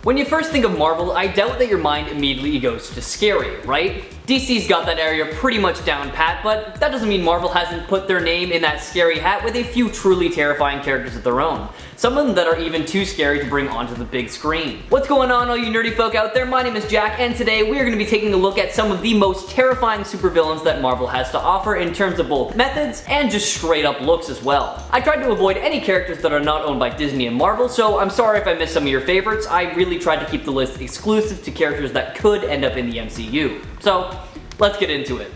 When you first think of Marvel, I doubt that your mind immediately goes to scary, right? DC's got that area pretty much down pat, but that doesn't mean Marvel hasn't put their name in that scary hat with a few truly terrifying characters of their own. Some of them that are even too scary to bring onto the big screen. What's going on, all you nerdy folk out there? My name is Jack, and today we are going to be taking a look at some of the most terrifying supervillains that Marvel has to offer in terms of both methods and just straight up looks as well. I tried to avoid any characters that are not owned by Disney and Marvel, so I'm sorry if I missed some of your favorites. I really tried to keep the list exclusive to characters that could end up in the MCU. So, let's get into it.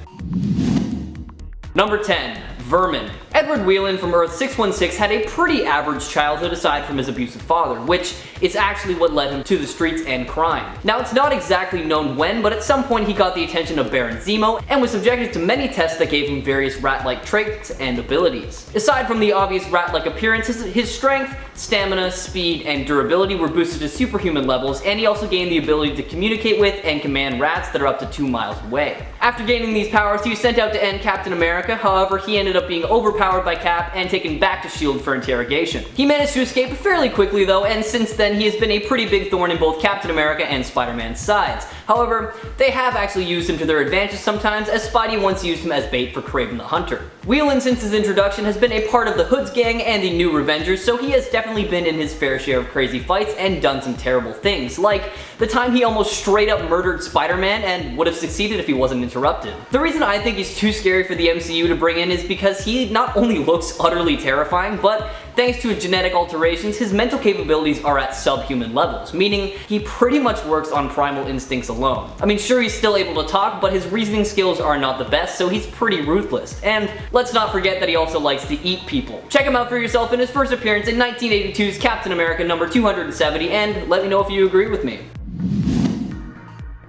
Number 10. Vermin. Edward Whelan from Earth 616 had a pretty average childhood aside from his abusive father, which is actually what led him to the streets and crime. Now, it's not exactly known when, but at some point he got the attention of Baron Zemo and was subjected to many tests that gave him various rat-like traits and abilities. Aside from the obvious rat-like appearance, his strength, stamina, speed, and durability were boosted to superhuman levels, and he also gained the ability to communicate with and command rats that are up to 2 miles away. After gaining these powers, he was sent out to end Captain America. However, he ended up being overpowered by Cap and taken back to S.H.I.E.L.D. for interrogation. He managed to escape fairly quickly though, and since then he has been a pretty big thorn in both Captain America and Spider-Man's sides. However, they have actually used him to their advantage sometimes, as Spidey once used him as bait for Kraven the Hunter. Whelan, since his introduction, has been a part of the Hood's gang and the New Revengers, so he has definitely been in his fair share of crazy fights and done some terrible things, like the time he almost straight up murdered Spider-Man and would have succeeded if he wasn't interrupted. The reason I think he's too scary for the MCU to bring in is because he not only looks utterly terrifying, but thanks to his genetic alterations, his mental capabilities are at subhuman levels, meaning he pretty much works on primal instincts alone. I mean, sure, he's still able to talk, but his reasoning skills are not the best, so he's pretty ruthless. And let's not forget that he also likes to eat people. Check him out for yourself in his first appearance in 1982's Captain America number 270, and let me know if you agree with me.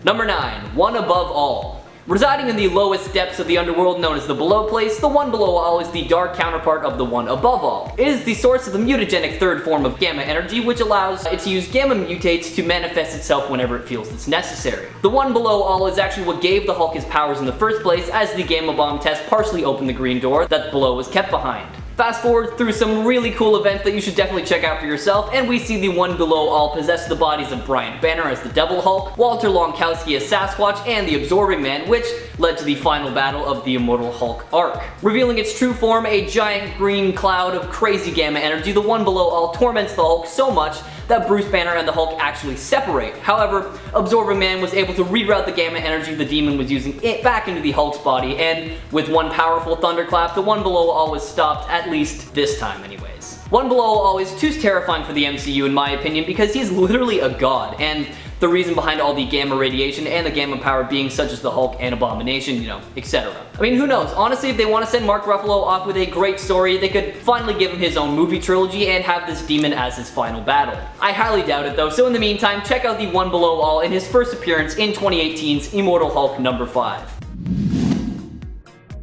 Number 9. One Above All. Residing in the lowest depths of the underworld known as the Below Place, the One Below All is the dark counterpart of the One Above All. It is the source of the mutagenic third form of gamma energy, which allows it to use gamma mutates to manifest itself whenever it feels it's necessary. The One Below All is actually what gave the Hulk his powers in the first place, as the gamma bomb test partially opened the green door that Below was kept behind. Fast forward through some really cool events that you should definitely check out for yourself, and we see the One Below All possess the bodies of Brian Banner as the Devil Hulk, Walter Longkowski as Sasquatch, and the Absorbing Man, which led to the final battle of the Immortal Hulk arc. Revealing its true form, a giant green cloud of crazy gamma energy, the One Below All torments the Hulk so much that Bruce Banner and the Hulk actually separate. However, Absorbing Man was able to reroute the gamma energy the demon was using it back into the Hulk's body, and with one powerful thunderclap, the One Below All was stopped, at least this time anyways. One Below All is too terrifying for the MCU in my opinion because he's literally a god, and the reason behind all the gamma radiation and the gamma power being such as the Hulk and Abomination, etc. I mean, who knows? Honestly, if they want to send Mark Ruffalo off with a great story, they could finally give him his own movie trilogy and have this demon as his final battle. I highly doubt it though, so in the meantime, check out the One Below All in his first appearance in 2018's Immortal Hulk number 5.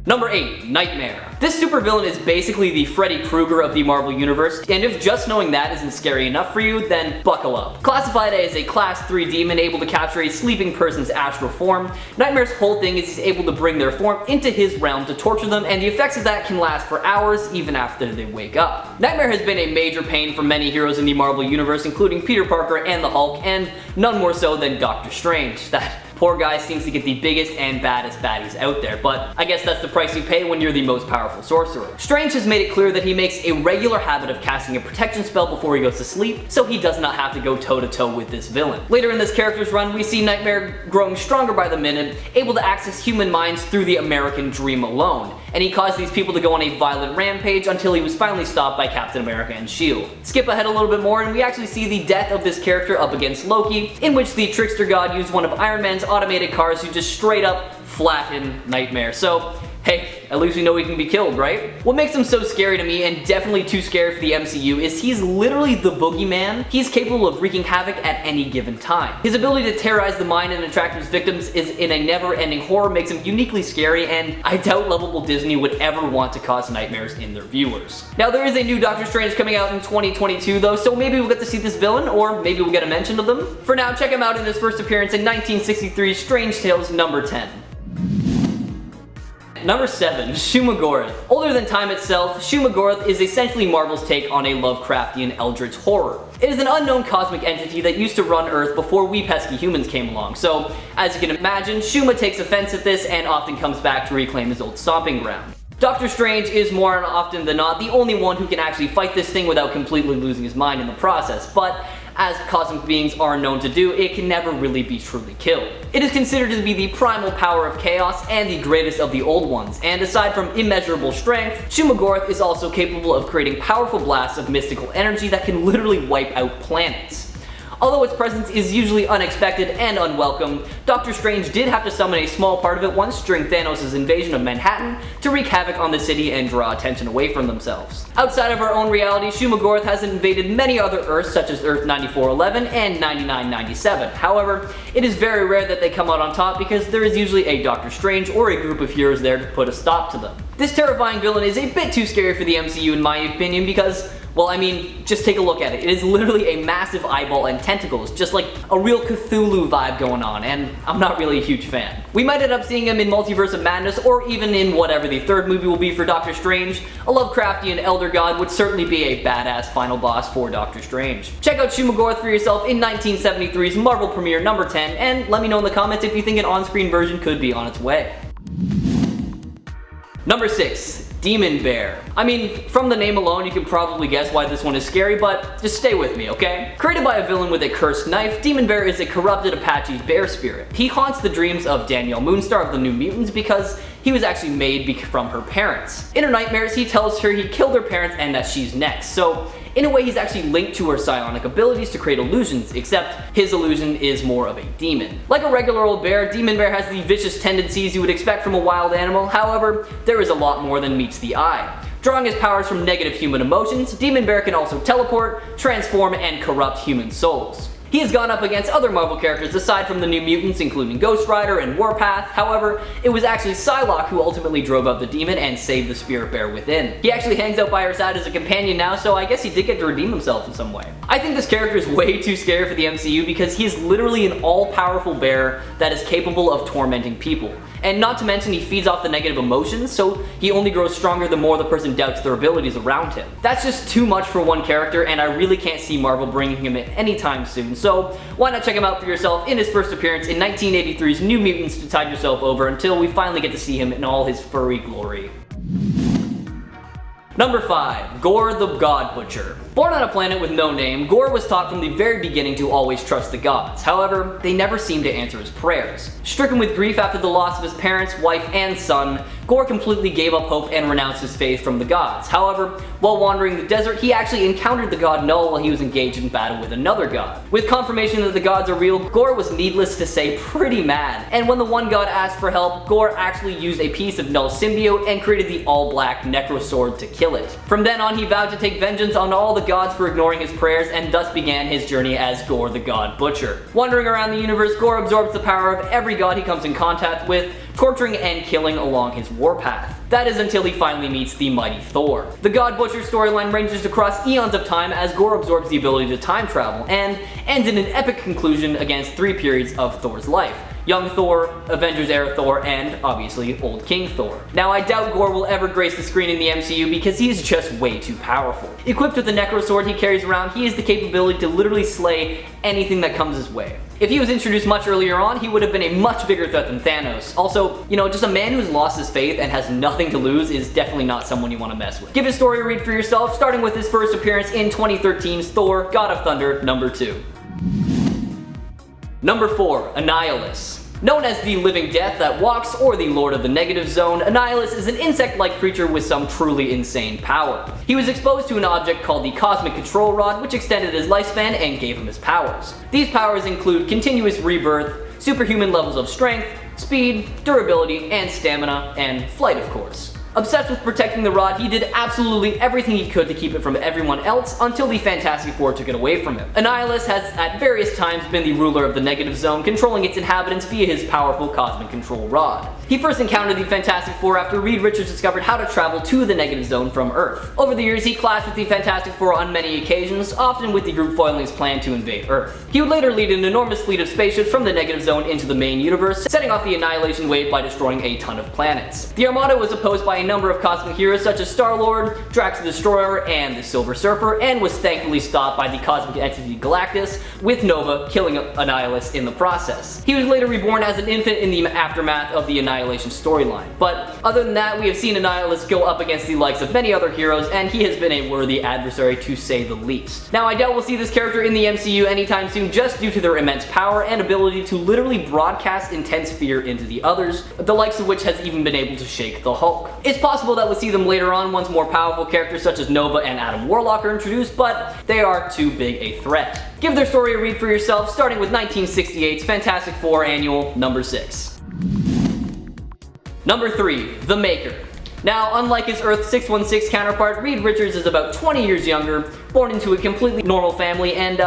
Number 8. Nightmare. This supervillain is basically the Freddy Krueger of the Marvel Universe, and if just knowing that isn't scary enough for you, then buckle up. Classified as a Class 3 demon able to capture a sleeping person's astral form, Nightmare's whole thing is he's able to bring their form into his realm to torture them, and the effects of that can last for hours even after they wake up. Nightmare has been a major pain for many heroes in the Marvel Universe, including Peter Parker and the Hulk, and none more so than Doctor Strange. That poor guy seems to get the biggest and baddest baddies out there, but I guess that's the price you pay when you're the most powerful sorcerer. Strange has made it clear that he makes a regular habit of casting a protection spell before he goes to sleep, so he does not have to go toe-to-toe with this villain. Later in this character's run, we see Nightmare growing stronger by the minute, able to access human minds through the American dream alone, and he caused these people to go on a violent rampage until he was finally stopped by Captain America and S.H.I.E.L.D. Skip ahead a little bit more and we actually see the death of this character up against Loki, in which the trickster god used one of Iron Man's automated cars to just straight up flatten Nightmare. So hey, at least we know he can be killed, right? What makes him so scary to me, and definitely too scary for the MCU, is he's literally the boogeyman. He's capable of wreaking havoc at any given time. His ability to terrorize the mind and attract his victims is in a never-ending horror makes him uniquely scary, and I doubt lovable Disney would ever want to cause nightmares in their viewers. Now, there is a new Doctor Strange coming out in 2022 though, so maybe we'll get to see this villain, or maybe we'll get a mention of them. For now, check him out in his first appearance in 1963's Strange Tales number 10. Number 7. SHUMA-GORATH. Older than time itself, SHUMA-GORATH is essentially Marvel's take on a Lovecraftian eldritch horror. It is an unknown cosmic entity that used to run Earth before we pesky humans came along, so as you can imagine, Shuma takes offense at this and often comes back to reclaim his old stomping ground. Doctor Strange is more often than not the only one who can actually fight this thing without completely losing his mind in the process, but as cosmic beings are known to do, it can never really be truly killed. It is considered to be the primal power of chaos and the greatest of the old ones, and aside from immeasurable strength, SHUMA-GORATH is also capable of creating powerful blasts of mystical energy that can literally wipe out planets. Although its presence is usually unexpected and unwelcome, Doctor Strange did have to summon a small part of it once during Thanos' invasion of Manhattan to wreak havoc on the city and draw attention away from themselves. Outside of our own reality, SHUMA-GORATH has invaded many other Earths such as Earth 9411 and 9997. However, it is very rare that they come out on top because there is usually a Doctor Strange or a group of heroes there to put a stop to them. This terrifying villain is a bit too scary for the MCU in my opinion because, well, I mean, just take a look at it. It is literally a massive eyeball and tentacles, just like a real Cthulhu vibe going on, and I'm not really a huge fan. We might end up seeing him in Multiverse of Madness, or even in whatever the third movie will be for Doctor Strange. A Lovecraftian Elder God would certainly be a badass final boss for Doctor Strange. Check out SHUMA-GORATH for yourself in 1973's Marvel premiere number 10, and let me know in the comments if you think an on-screen version could be on its way. Number 6. Demon Bear. I mean, from the name alone you can probably guess why this one is scary, but just stay with me, okay? Created by a villain with a cursed knife, Demon Bear is a corrupted Apache bear spirit. He haunts the dreams of Danielle Moonstar of the New Mutants because he was actually made from her parents. In her nightmares, he tells her he killed her parents and that she's next, so in a way he's actually linked to her psionic abilities to create illusions, except his illusion is more of a demon. Like a regular old bear, Demon Bear has the vicious tendencies you would expect from a wild animal, however, there is a lot more than meets the eye. Drawing his powers from negative human emotions, Demon Bear can also teleport, transform, and corrupt human souls. He has gone up against other Marvel characters aside from the New Mutants, including Ghost Rider and Warpath. However, it was actually Psylocke who ultimately drove out the demon and saved the spirit bear within. He actually hangs out by her side as a companion now, so I guess he did get to redeem himself in some way. I think this character is way too scary for the MCU because he is literally an all-powerful bear that is capable of tormenting people. And not to mention he feeds off the negative emotions, so he only grows stronger the more the person doubts their abilities around him. That's just too much for one character, and I really can't see Marvel bringing him in anytime soon, so why not check him out for yourself in his first appearance in 1983's New Mutants to tide yourself over until we finally get to see him in all his furry glory. Number 5. Gorr the God Butcher. Born on a planet with no name, Gorr was taught from the very beginning to always trust the gods. However, they never seemed to answer his prayers. Stricken with grief after the loss of his parents, wife, and son, Gorr completely gave up hope and renounced his faith from the gods. However, while wandering the desert, he actually encountered the god Null while he was engaged in battle with another god. With confirmation that the gods are real, Gorr was needless to say pretty mad. And when the one god asked for help, Gorr actually used a piece of Null's symbiote and created the all-black Necro Sword to kill it. From then on, he vowed to take vengeance on all the gods for ignoring his prayers, and thus began his journey as Gorr the God Butcher. Wandering around the universe, Gorr absorbs the power of every god he comes in contact with, torturing and killing along his warpath. That is until he finally meets the mighty Thor. The God Butcher storyline ranges across eons of time as Gorr absorbs the ability to time travel, and ends in an epic conclusion against 3 periods of Thor's life. Young Thor, Avengers era Thor, and obviously Old King Thor. Now I doubt Gorr will ever grace the screen in the MCU because he is just way too powerful. Equipped with the Necro Sword he carries around, he has the capability to literally slay anything that comes his way. If he was introduced much earlier on, he would have been a much bigger threat than Thanos. Also, you know, just a man who's lost his faith and has nothing to lose is definitely not someone you want to mess with. Give his story a read for yourself, starting with his first appearance in 2013's Thor, God of Thunder, number 2. Number 4. Annihilus. Known as the Living Death that walks or the Lord of the Negative Zone, Annihilus is an insect-like creature with some truly insane power. He was exposed to an object called the Cosmic Control Rod, which extended his lifespan and gave him his powers. These powers include continuous rebirth, superhuman levels of strength, speed, durability, and stamina, and flight of course. Obsessed with protecting the rod, he did absolutely everything he could to keep it from everyone else until the Fantastic Four took it away from him. Annihilus has at various times been the ruler of the Negative Zone, controlling its inhabitants via his powerful cosmic control rod. He first encountered the Fantastic Four after Reed Richards discovered how to travel to the Negative Zone from Earth. Over the years, he clashed with the Fantastic Four on many occasions, often with the group foiling his plan to invade Earth. He would later lead an enormous fleet of spaceships from the Negative Zone into the main universe, setting off the Annihilation Wave by destroying a ton of planets. The Armada was opposed by a number of cosmic heroes such as Star-Lord, Drax the Destroyer, and the Silver Surfer, and was thankfully stopped by the cosmic entity Galactus, with Nova killing Annihilus in the process. He was later reborn as an infant in the aftermath of the Annihilation storyline. But other than that, we have seen Annihilus go up against the likes of many other heroes, and he has been a worthy adversary to say the least. Now, I doubt we'll see this character in the MCU anytime soon just due to their immense power and ability to literally broadcast intense fear into the others, the likes of which has even been able to shake the Hulk. It's possible that we'll see them later on once more powerful characters such as Nova and Adam Warlock are introduced, but they are too big a threat. Give their story a read for yourself, starting with 1968's Fantastic Four Annual number 6. Number 3. The Maker. Now, unlike his Earth 616 counterpart, Reed Richards is about 20 years younger, born into a completely normal family, and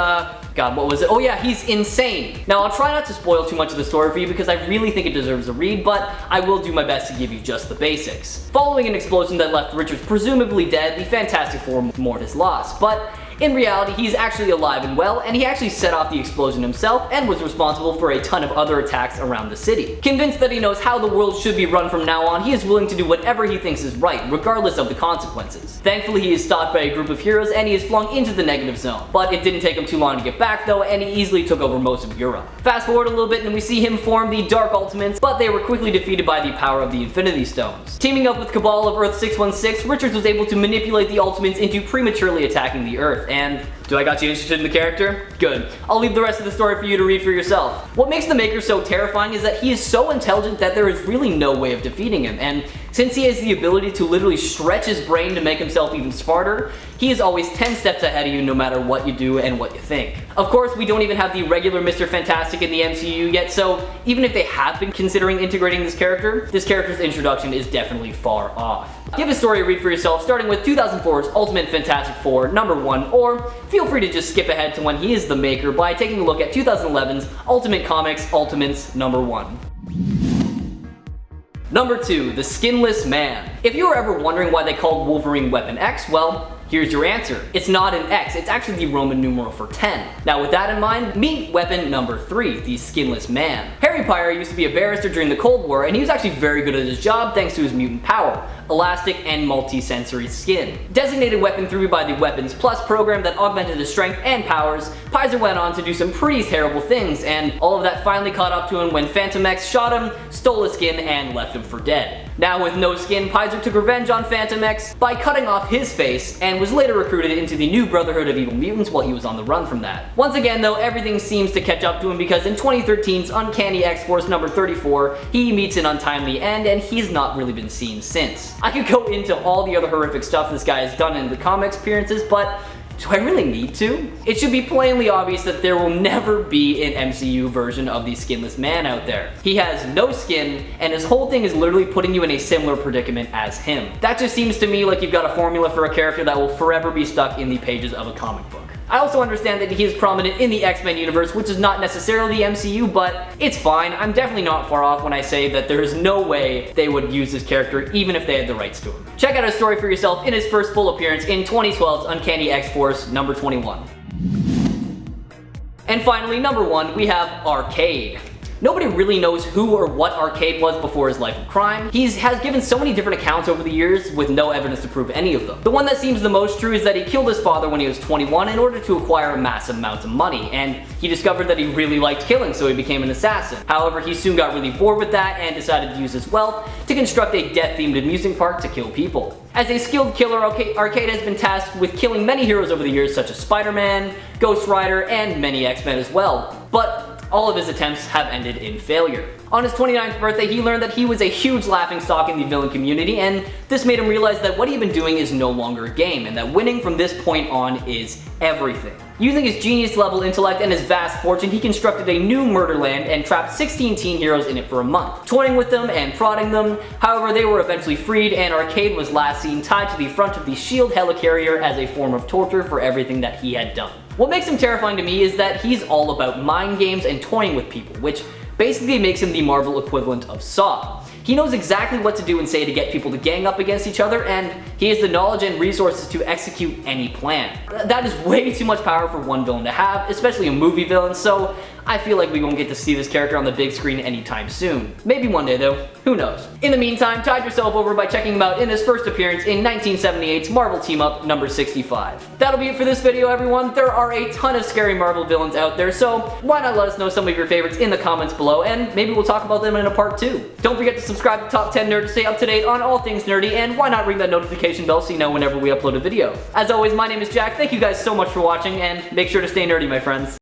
God, what was it? Oh yeah, he's insane. Now, I'll try not to spoil too much of the story for you because I really think it deserves a read, but I will do my best to give you just the basics. Following an explosion that left Richards presumably dead, the Fantastic Four mourned his loss, but in reality, he's actually alive and well, and he actually set off the explosion himself and was responsible for a ton of other attacks around the city. Convinced that he knows how the world should be run from now on, he is willing to do whatever he thinks is right, regardless of the consequences. Thankfully, he is stopped by a group of heroes and he is flung into the Negative Zone. But it didn't take him too long to get back though, and he easily took over most of Europe. Fast forward a little bit and we see him form the Dark Ultimates, but they were quickly defeated by the power of the Infinity Stones. Teaming up with Cabal of Earth 616, Richards was able to manipulate the Ultimates into prematurely attacking the Earth, and do I got you interested in the character? Good. I'll leave the rest of the story for you to read for yourself. What makes the Maker so terrifying is that he is so intelligent that there is really no way of defeating him, and since he has the ability to literally stretch his brain to make himself even smarter, he is always 10 steps ahead of you no matter what you do and what you think. Of course, we don't even have the regular Mr. Fantastic in the MCU yet, so even if they have been considering integrating this character's introduction is definitely far off. Give a story a read for yourself, starting with 2004's Ultimate Fantastic Four number 1, or feel free to just skip ahead to when he is the Maker by taking a look at 2011's Ultimate Comics Ultimates number 1. Number 2, the Skinless Man. If you were ever wondering why they called Wolverine Weapon X, well, here's your answer. It's not an X, it's actually the Roman numeral for 10. Now with that in mind, meet weapon number 3, the Skinless Man. Harry Pyre used to be a barrister during the Cold War, and he was actually very good at his job thanks to his mutant power, elastic and multi-sensory skin. Designated Weapon 3 by the Weapons Plus program that augmented his strength and powers, Pizer went on to do some pretty terrible things, and all of that finally caught up to him when Phantom X shot him, stole his skin, and left him for dead. Now with no skin, Pizer took revenge on Phantom X by cutting off his face, and was later recruited into the new Brotherhood of Evil Mutants while he was on the run from that. Once again though, everything seems to catch up to him because in 2013's Uncanny X-Force number 34, he meets an untimely end and he's not really been seen since. I could go into all the other horrific stuff this guy has done in the comics appearances, but do I really need to? It should be plainly obvious that there will never be an MCU version of the Skinless Man out there. He has no skin, and his whole thing is literally putting you in a similar predicament as him. That just seems to me like you've got a formula for a character that will forever be stuck in the pages of a comic book. I also understand that he is prominent in the X-Men universe, which is not necessarily the MCU, but it's fine. I'm definitely not far off when I say that there is no way they would use this character even if they had the rights to him. Check out his story for yourself in his first full appearance in 2012's Uncanny X-Force number 21. And finally, number 1, we have Arcade. Nobody really knows who or what Arcade was before his life of crime. He has given so many different accounts over the years with no evidence to prove any of them. The one that seems the most true is that he killed his father when he was 21 in order to acquire massive amounts of money, and he discovered that he really liked killing, so he became an assassin. However, he soon got really bored with that and decided to use his wealth to construct a death-themed amusement park to kill people. As a skilled killer, Arcade has been tasked with killing many heroes over the years such as Spider-Man, Ghost Rider, and many X-Men as well. But all of his attempts have ended in failure. On his 29th birthday, he learned that he was a huge laughingstock in the villain community, and this made him realize that what he'd been doing is no longer a game, and that winning from this point on is everything. Using his genius-level intellect and his vast fortune, he constructed a new Murderland and trapped 16 teen heroes in it for a month, toying with them and prodding them. However, they were eventually freed, and Arcade was last seen tied to the front of the SHIELD helicarrier as a form of torture for everything that he had done. What makes him terrifying to me is that he's all about mind games and toying with people, which basically makes him the Marvel equivalent of Saw. He knows exactly what to do and say to get people to gang up against each other, and he has the knowledge and resources to execute any plan. That is way too much power for one villain to have, especially a movie villain, so I feel like we won't get to see this character on the big screen anytime soon. Maybe one day though, who knows. In the meantime, tide yourself over by checking him out in his first appearance in 1978's Marvel Team-Up number 65. That'll be it for this video, everyone. There are a ton of scary Marvel villains out there, so why not let us know some of your favorites in the comments below, and maybe we'll talk about them in a part 2. Don't forget to subscribe to Top 10 Nerd to stay up to date on all things nerdy, and why not ring that notification bell so you know whenever we upload a video. As always, my name is Jack, thank you guys so much for watching, and make sure to stay nerdy, my friends.